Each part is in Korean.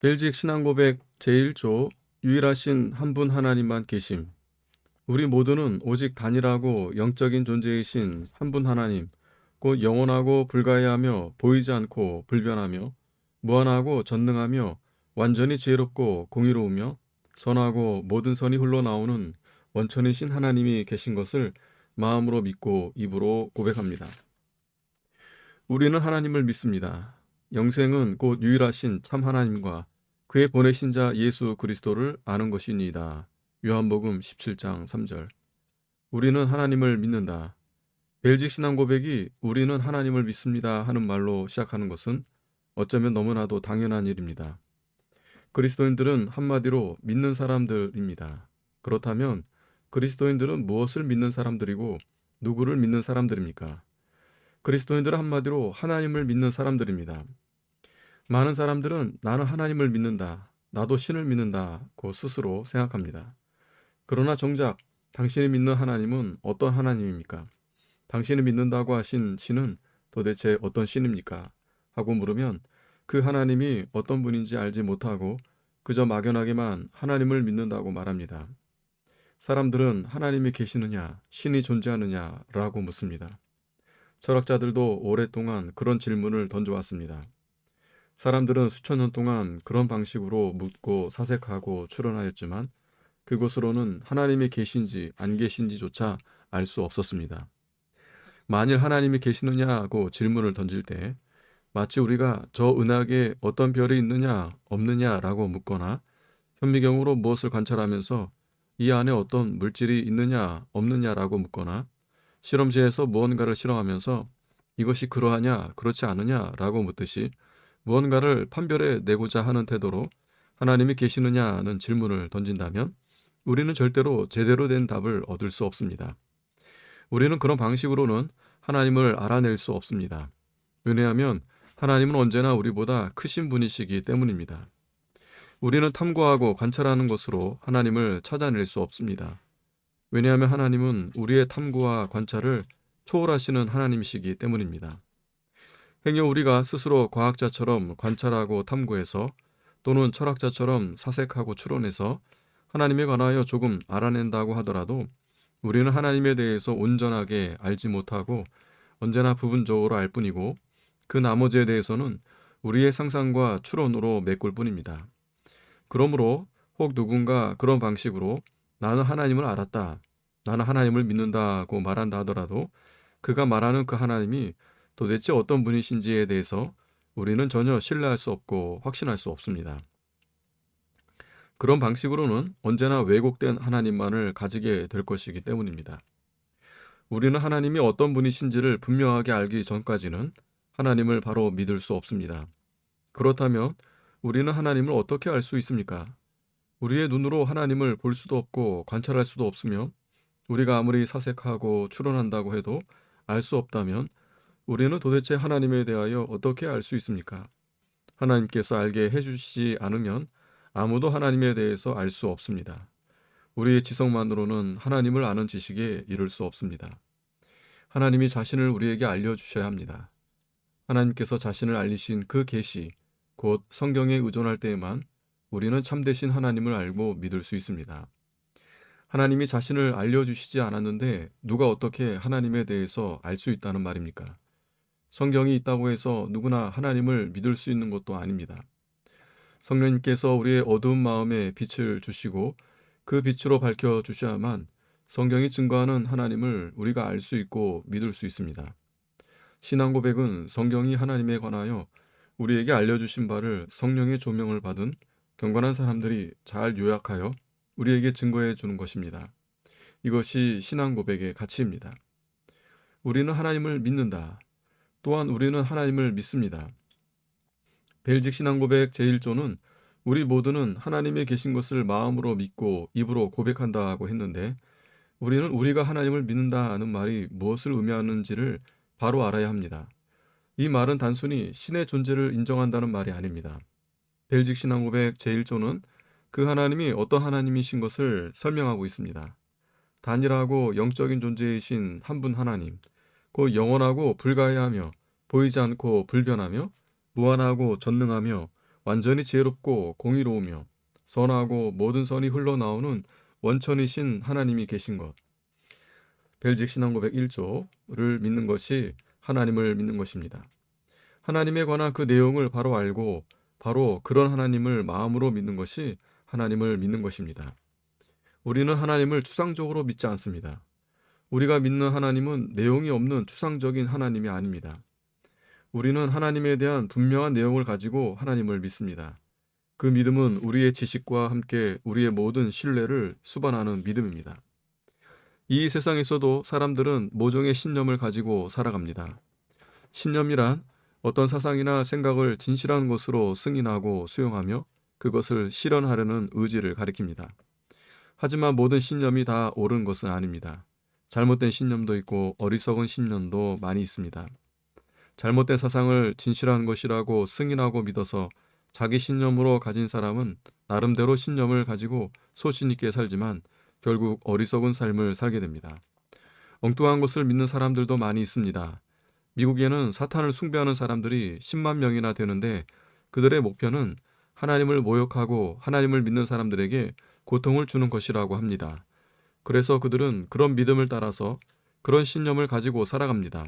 벨직 신앙고백 제1조 유일하신 한 분 하나님만 계심. 우리 모두는 오직 단일하고 영적인 존재이신 한 분 하나님, 곧 영원하고 불가해하며 보이지 않고 불변하며 무한하고 전능하며 완전히 지혜롭고 공의로우며 선하고 모든 선이 흘러나오는 원천이신 하나님이 계신 것을 마음으로 믿고 입으로 고백합니다. 우리는 하나님을 믿습니다. 영생은 곧 유일하신 참 하나님과 그의 보내신 자 예수 그리스도를 아는 것이니이다. 요한복음 17장 3절. 우리는 하나님을 믿는다. 벨직 신앙 고백이 우리는 하나님을 믿습니다 하는 말로 시작하는 것은 어쩌면 너무나도 당연한 일입니다. 그리스도인들은 한마디로 믿는 사람들입니다. 그렇다면 그리스도인들은 무엇을 믿는 사람들이고 누구를 믿는 사람들입니까? 그리스도인들은 한마디로 하나님을 믿는 사람들입니다. 많은 사람들은 나는 하나님을 믿는다, 나도 신을 믿는다고 스스로 생각합니다. 그러나 정작 당신이 믿는 하나님은 어떤 하나님입니까? 당신이 믿는다고 하신 신은 도대체 어떤 신입니까? 하고 물으면 그 하나님이 어떤 분인지 알지 못하고 그저 막연하게만 하나님을 믿는다고 말합니다. 사람들은 하나님이 계시느냐, 신이 존재하느냐라고 묻습니다. 철학자들도 오랫동안 그런 질문을 던져왔습니다. 사람들은 수천 년 동안 그런 방식으로 묻고 사색하고 추론하였지만 그곳으로는 하나님이 계신지 안 계신지조차 알 수 없었습니다. 만일 하나님이 계시느냐고 질문을 던질 때 마치 우리가 저 은하계에 어떤 별이 있느냐 없느냐라고 묻거나 현미경으로 무엇을 관찰하면서 이 안에 어떤 물질이 있느냐 없느냐라고 묻거나 실험실에서 무언가를 실험하면서 이것이 그러하냐 그렇지 않느냐라고 묻듯이 무언가를 판별해 내고자 하는 태도로 하나님이 계시느냐는 질문을 던진다면 우리는 절대로 제대로 된 답을 얻을 수 없습니다. 우리는 그런 방식으로는 하나님을 알아낼 수 없습니다. 왜냐하면 하나님은 언제나 우리보다 크신 분이시기 때문입니다. 우리는 탐구하고 관찰하는 것으로 하나님을 찾아낼 수 없습니다. 왜냐하면 하나님은 우리의 탐구와 관찰을 초월하시는 하나님이시기 때문입니다. 행여 우리가 스스로 과학자처럼 관찰하고 탐구해서 또는 철학자처럼 사색하고 추론해서 하나님에 관하여 조금 알아낸다고 하더라도 우리는 하나님에 대해서 온전하게 알지 못하고 언제나 부분적으로 알 뿐이고 그 나머지에 대해서는 우리의 상상과 추론으로 메꿀 뿐입니다. 그러므로 혹 누군가 그런 방식으로 나는 하나님을 알았다, 나는 하나님을 믿는다고 말한다 하더라도 그가 말하는 그 하나님이 도대체 어떤 분이신지에 대해서 우리는 전혀 신뢰할 수 없고 확신할 수 없습니다. 그런 방식으로는 언제나 왜곡된 하나님만을 가지게 될 것이기 때문입니다. 우리는 하나님이 어떤 분이신지를 분명하게 알기 전까지는 하나님을 바로 믿을 수 없습니다. 그렇다면 우리는 하나님을 어떻게 알 수 있습니까? 우리의 눈으로 하나님을 볼 수도 없고 관찰할 수도 없으며 우리가 아무리 사색하고 추론한다고 해도 알 수 없다면 우리는 도대체 하나님에 대하여 어떻게 알 수 있습니까? 하나님께서 알게 해주시지 않으면 아무도 하나님에 대해서 알 수 없습니다. 우리의 지성만으로는 하나님을 아는 지식에 이를 수 없습니다. 하나님이 자신을 우리에게 알려주셔야 합니다. 하나님께서 자신을 알리신 그 계시, 곧 성경에 의존할 때에만 우리는 참되신 하나님을 알고 믿을 수 있습니다. 하나님이 자신을 알려주시지 않았는데 누가 어떻게 하나님에 대해서 알 수 있다는 말입니까? 성경이 있다고 해서 누구나 하나님을 믿을 수 있는 것도 아닙니다. 성령님께서 우리의 어두운 마음에 빛을 주시고 그 빛으로 밝혀 주셔야만 성경이 증거하는 하나님을 우리가 알 수 있고 믿을 수 있습니다. 신앙 고백은 성경이 하나님에 관하여 우리에게 알려주신 바를 성령의 조명을 받은 경건한 사람들이 잘 요약하여 우리에게 증거해 주는 것입니다. 이것이 신앙 고백의 가치입니다. 우리는 하나님을 믿는다. 또한 우리는 하나님을 믿습니다. 벨직 신앙 고백 제1조는 우리 모두는 하나님이 계신 것을 마음으로 믿고 입으로 고백한다고 했는데 우리는 우리가 하나님을 믿는다는 말이 무엇을 의미하는지를 바로 알아야 합니다. 이 말은 단순히 신의 존재를 인정한다는 말이 아닙니다. 벨직 신앙 고백 제1조는 그 하나님이 어떤 하나님이신 것을 설명하고 있습니다. 단일하고 영적인 존재이신 한 분 하나님, 곧 영원하고 불가해하며 보이지 않고 불변하며 무한하고 전능하며 완전히 지혜롭고 공의로우며 선하고 모든 선이 흘러나오는 원천이신 하나님이 계신 것. 벨직 신앙고백 1조를 믿는 것이 하나님을 믿는 것입니다. 하나님에 관한 그 내용을 바로 알고 바로 그런 하나님을 마음으로 믿는 것이 하나님을 믿는 것입니다. 우리는 하나님을 추상적으로 믿지 않습니다. 우리가 믿는 하나님은 내용이 없는 추상적인 하나님이 아닙니다. 우리는 하나님에 대한 분명한 내용을 가지고 하나님을 믿습니다. 그 믿음은 우리의 지식과 함께 우리의 모든 신뢰를 수반하는 믿음입니다. 이 세상에서도 사람들은 모종의 신념을 가지고 살아갑니다. 신념이란 어떤 사상이나 생각을 진실한 것으로 승인하고 수용하며 그것을 실현하려는 의지를 가리킵니다. 하지만 모든 신념이 다 옳은 것은 아닙니다. 잘못된 신념도 있고 어리석은 신념도 많이 있습니다. 잘못된 사상을 진실한 것이라고 승인하고 믿어서 자기 신념으로 가진 사람은 나름대로 신념을 가지고 소신 있게 살지만 결국 어리석은 삶을 살게 됩니다. 엉뚱한 것을 믿는 사람들도 많이 있습니다. 미국에는 사탄을 숭배하는 사람들이 10만 명이나 되는데 그들의 목표는 하나님을 모욕하고 하나님을 믿는 사람들에게 고통을 주는 것이라고 합니다. 그래서 그들은 그런 믿음을 따라서 그런 신념을 가지고 살아갑니다.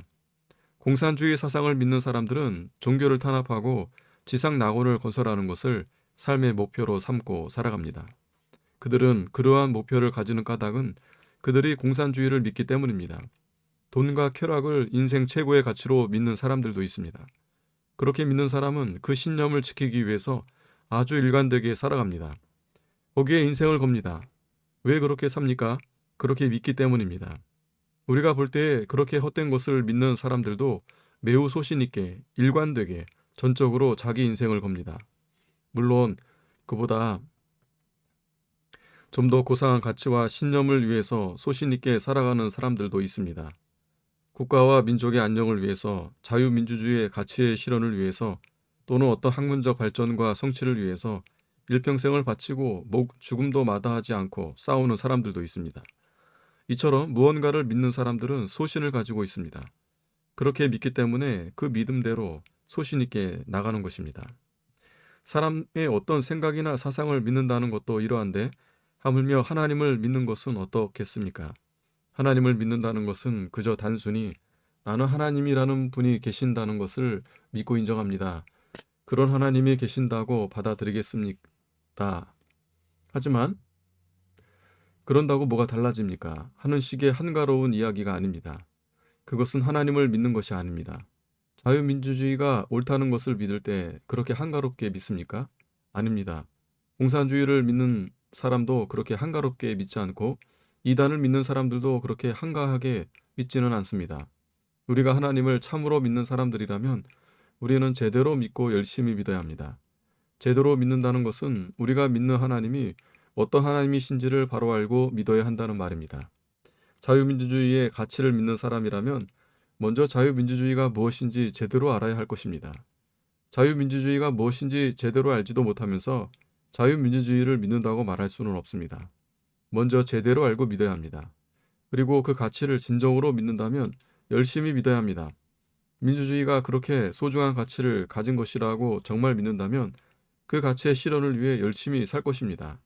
공산주의 사상을 믿는 사람들은 종교를 탄압하고 지상 낙원을 건설하는 것을 삶의 목표로 삼고 살아갑니다. 그들은 그러한 목표를 가지는 까닭은 그들이 공산주의를 믿기 때문입니다. 돈과 쾌락을 인생 최고의 가치로 믿는 사람들도 있습니다. 그렇게 믿는 사람은 그 신념을 지키기 위해서 아주 일관되게 살아갑니다. 거기에 인생을 겁니다. 왜 그렇게 삽니까? 그렇게 믿기 때문입니다. 우리가 볼 때 그렇게 헛된 것을 믿는 사람들도 매우 소신 있게 일관되게 전적으로 자기 인생을 겁니다. 물론 그보다 좀 더 고상한 가치와 신념을 위해서 소신 있게 살아가는 사람들도 있습니다. 국가와 민족의 안녕을 위해서, 자유민주주의의 가치의 실현을 위해서, 또는 어떤 학문적 발전과 성취를 위해서 일평생을 바치고 죽음도 마다하지 않고 싸우는 사람들도 있습니다. 이처럼 무언가를 믿는 사람들은 소신을 가지고 있습니다. 그렇게 믿기 때문에 그 믿음대로 소신 있게 나가는 것입니다. 사람의 어떤 생각이나 사상을 믿는다는 것도 이러한데 하물며 하나님을 믿는 것은 어떻겠습니까? 하나님을 믿는다는 것은 그저 단순히 나는 하나님이라는 분이 계신다는 것을 믿고 인정합니다. 그런 하나님이 계신다고 받아들이겠습니까? 하지만 그런다고 뭐가 달라집니까? 하는 식의 한가로운 이야기가 아닙니다. 그것은 하나님을 믿는 것이 아닙니다. 자유민주주의가 옳다는 것을 믿을 때 그렇게 한가롭게 믿습니까? 아닙니다. 공산주의를 믿는 사람도 그렇게 한가롭게 믿지 않고 이단을 믿는 사람들도 그렇게 한가하게 믿지는 않습니다. 우리가 하나님을 참으로 믿는 사람들이라면 우리는 제대로 믿고 열심히 믿어야 합니다. 제대로 믿는다는 것은 우리가 믿는 하나님이 어떤 하나님이신지를 바로 알고 믿어야 한다는 말입니다. 자유민주주의의 가치를 믿는 사람이라면 먼저 자유민주주의가 무엇인지 제대로 알아야 할 것입니다. 자유민주주의가 무엇인지 제대로 알지도 못하면서 자유민주주의를 믿는다고 말할 수는 없습니다. 먼저 제대로 알고 믿어야 합니다. 그리고 그 가치를 진정으로 믿는다면 열심히 믿어야 합니다. 민주주의가 그렇게 소중한 가치를 가진 것이라고 정말 믿는다면 그 가치의 실현을 위해 열심히 살 것입니다.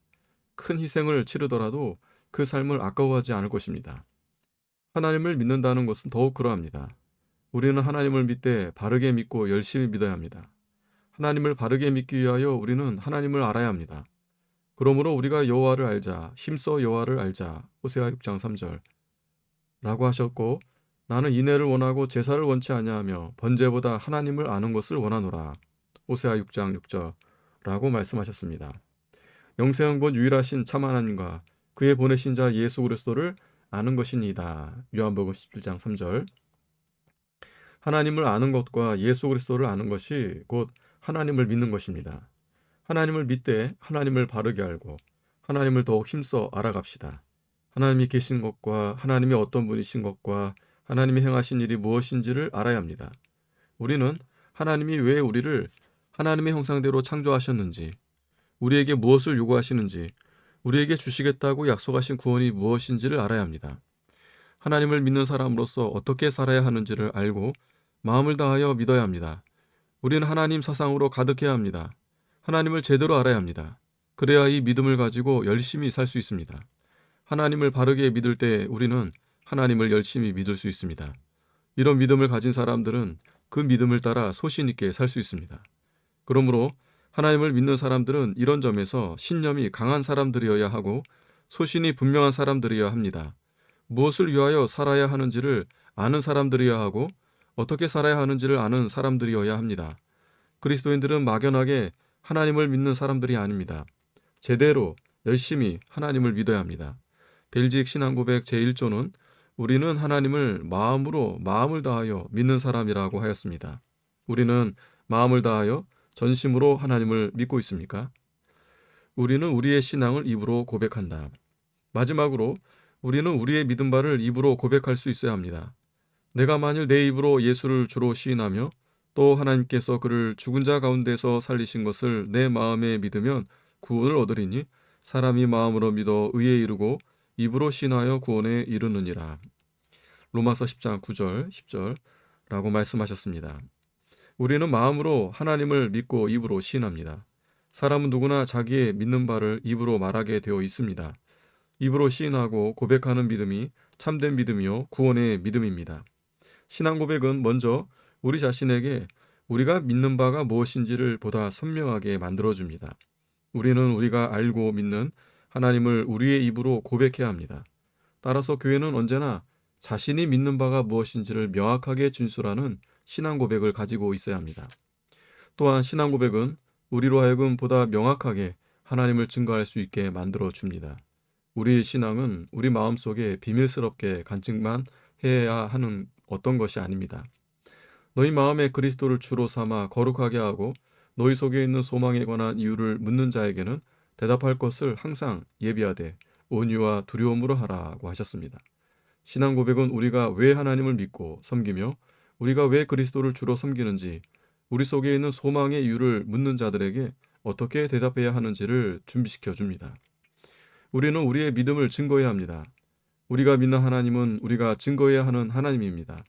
큰 희생을 치르더라도 그 삶을 아까워하지 않을 것입니다. 하나님을 믿는다는 것은 더욱 그러합니다. 우리는 하나님을 믿되 바르게 믿고 열심히 믿어야 합니다. 하나님을 바르게 믿기 위하여 우리는 하나님을 알아야 합니다. 그러므로 우리가 여호와를 알자, 힘써 여호와를 알자. 호세아 6장 3절 라고 하셨고 나는 인애를 원하고 제사를 원치 아니하며 번제보다 하나님을 아는 것을 원하노라. 호세아 6장 6절 라고 말씀하셨습니다. 영생한 곧 유일하신 참 하나님과 그의 보내신 자 예수 그리스도를 아는 것이니이다. 요한복음 17장 3절. 하나님을 아는 것과 예수 그리스도를 아는 것이 곧 하나님을 믿는 것입니다. 하나님을 믿되 하나님을 바르게 알고 하나님을 더욱 힘써 알아갑시다. 하나님이 계신 것과 하나님이 어떤 분이신 것과 하나님이 행하신 일이 무엇인지를 알아야 합니다. 우리는 하나님이 왜 우리를 하나님의 형상대로 창조하셨는지, 우리에게 무엇을 요구하시는지, 우리에게 주시겠다고 약속하신 구원이 무엇인지를 알아야 합니다. 하나님을 믿는 사람으로서 어떻게 살아야 하는지를 알고 마음을 다하여 믿어야 합니다. 우리는 하나님 사상으로 가득해야 합니다. 하나님을 제대로 알아야 합니다. 그래야 이 믿음을 가지고 열심히 살 수 있습니다. 하나님을 바르게 믿을 때 우리는 하나님을 열심히 믿을 수 있습니다. 이런 믿음을 가진 사람들은 그 믿음을 따라 소신 있게 살 수 있습니다. 그러므로 하나님을 믿는 사람들은 이런 점에서 신념이 강한 사람들이어야 하고 소신이 분명한 사람들이어야 합니다. 무엇을 위하여 살아야 하는지를 아는 사람들이어야 하고 어떻게 살아야 하는지를 아는 사람들이어야 합니다. 그리스도인들은 막연하게 하나님을 믿는 사람들이 아닙니다. 제대로 열심히 하나님을 믿어야 합니다. 벨지익 신앙고백 제1조는 우리는 하나님을 마음을 다하여 믿는 사람이라고 하였습니다. 우리는 마음을 다하여 전심으로 하나님을 믿고 있습니까? 우리는 우리의 신앙을 입으로 고백한다. 마지막으로 우리는 우리의 믿음 바를 입으로 고백할 수 있어야 합니다. 내가 만일 내 입으로 예수를 주로 시인하며 또 하나님께서 그를 죽은 자 가운데서 살리신 것을 내 마음에 믿으면 구원을 얻으리니 사람이 마음으로 믿어 의에 이르고 입으로 시인하여 구원에 이르느니라. 로마서 10장 9절 10절라고 말씀하셨습니다. 우리는 마음으로 하나님을 믿고 입으로 시인합니다. 사람은 누구나 자기의 믿는 바를 입으로 말하게 되어 있습니다. 입으로 시인하고 고백하는 믿음이 참된 믿음이요 구원의 믿음입니다. 신앙 고백은 먼저 우리 자신에게 우리가 믿는 바가 무엇인지를 보다 선명하게 만들어줍니다. 우리는 우리가 알고 믿는 하나님을 우리의 입으로 고백해야 합니다. 따라서 교회는 언제나 자신이 믿는 바가 무엇인지를 명확하게 진술하는 신앙 고백을 가지고 있어야 합니다. 또한 신앙 고백은 우리로 하여금 보다 명확하게 하나님을 증거할 수 있게 만들어 줍니다. 우리 신앙은 우리 마음속에 비밀스럽게 간직만 해야 하는 어떤 것이 아닙니다. 너희 마음에 그리스도를 주로 삼아 거룩하게 하고 너희 속에 있는 소망에 관한 이유를 묻는 자에게는 대답할 것을 항상 예비하되 온유와 두려움으로 하라고 하셨습니다. 신앙 고백은 우리가 왜 하나님을 믿고 섬기며 우리가 왜 그리스도를 주로 섬기는지 우리 속에 있는 소망의 이유를 묻는 자들에게 어떻게 대답해야 하는지를 준비시켜 줍니다. 우리는 우리의 믿음을 증거해야 합니다. 우리가 믿는 하나님은 우리가 증거해야 하는 하나님입니다.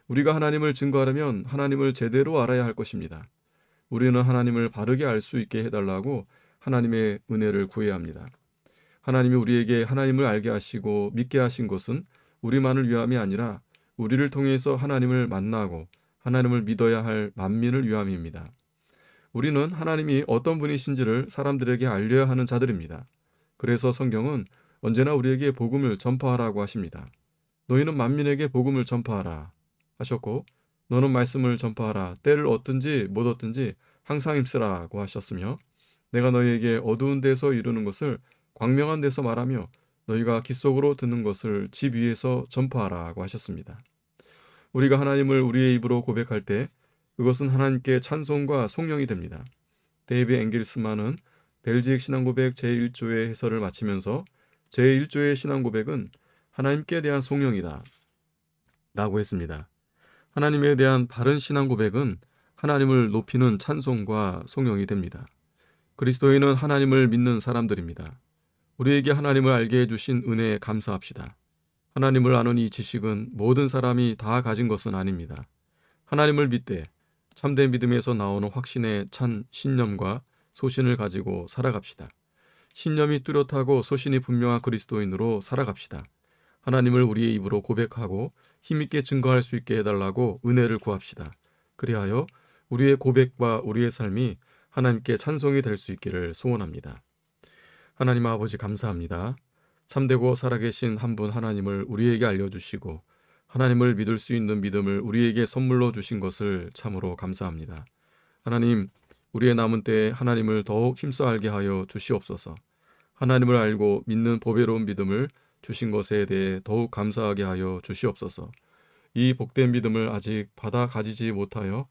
우리가 하나님을 증거하려면 하나님을 제대로 알아야 할 것입니다. 우리는 하나님을 바르게 알 수 있게 해달라고 하나님의 은혜를 구해야 합니다. 하나님이 우리에게 하나님을 알게 하시고 믿게 하신 것은 우리만을 위함이 아니라 우리를 통해서 하나님을 만나고 하나님을 믿어야 할 만민을 위함입니다. 우리는 하나님이 어떤 분이신지를 사람들에게 알려야 하는 자들입니다. 그래서 성경은 언제나 우리에게 복음을 전파하라고 하십니다. 너희는 만민에게 복음을 전파하라 하셨고 너는 말씀을 전파하라 때를 얻든지 못 얻든지 항상 힘쓰라고 하셨으며 내가 너희에게 어두운 데서 이루는 것을 광명한 데서 말하며 너희가 귀 속으로 듣는 것을 집 위에서 전파하라고 하셨습니다. 우리가 하나님을 우리의 입으로 고백할 때 그것은 하나님께 찬송과 송영이 됩니다. 데이비 앵겔스만은 벨지익 신앙고백 제1조의 해설을 마치면서 제1조의 신앙고백은 하나님께 대한 송영이다 라고 했습니다. 하나님에 대한 바른 신앙고백은 하나님을 높이는 찬송과 송영이 됩니다. 그리스도인은 하나님을 믿는 사람들입니다. 우리에게 하나님을 알게 해주신 은혜에 감사합시다. 하나님을 아는 이 지식은 모든 사람이 다 가진 것은 아닙니다. 하나님을 믿되 참된 믿음에서 나오는 확신에 찬 신념과 소신을 가지고 살아갑시다. 신념이 뚜렷하고 소신이 분명한 그리스도인으로 살아갑시다. 하나님을 우리의 입으로 고백하고 힘있게 증거할 수 있게 해달라고 은혜를 구합시다. 그리하여 우리의 고백과 우리의 삶이 하나님께 찬송이 될 수 있기를 소원합니다. 하나님 아버지 감사합니다. 참되고 살아계신 한 분 하나님을 우리에게 알려주시고 하나님을 믿을 수 있는 믿음을 우리에게 선물로 주신 것을 참으로 감사합니다. 하나님, 우리의 남은 때에 하나님을 더욱 힘써 알게 하여 주시옵소서. 하나님을 알고 믿는 보배로운 믿음을 주신 것에 대해 더욱 감사하게 하여 주시옵소서. 이 복된 믿음을 아직 받아 가지지 못하여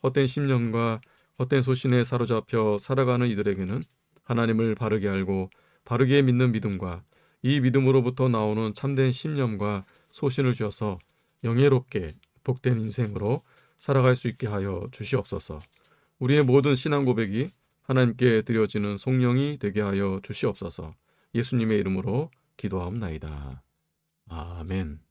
헛된 심령과 헛된 소신에 사로잡혀 살아가는 이들에게는 하나님을 바르게 알고 바르게 믿는 믿음과 이 믿음으로부터 나오는 참된 신념과 소신을 주셔서 영예롭게 복된 인생으로 살아갈 수 있게 하여 주시옵소서. 우리의 모든 신앙 고백이 하나님께 드려지는 성령이 되게 하여 주시옵소서. 예수님의 이름으로 기도하옵나이다. 아멘.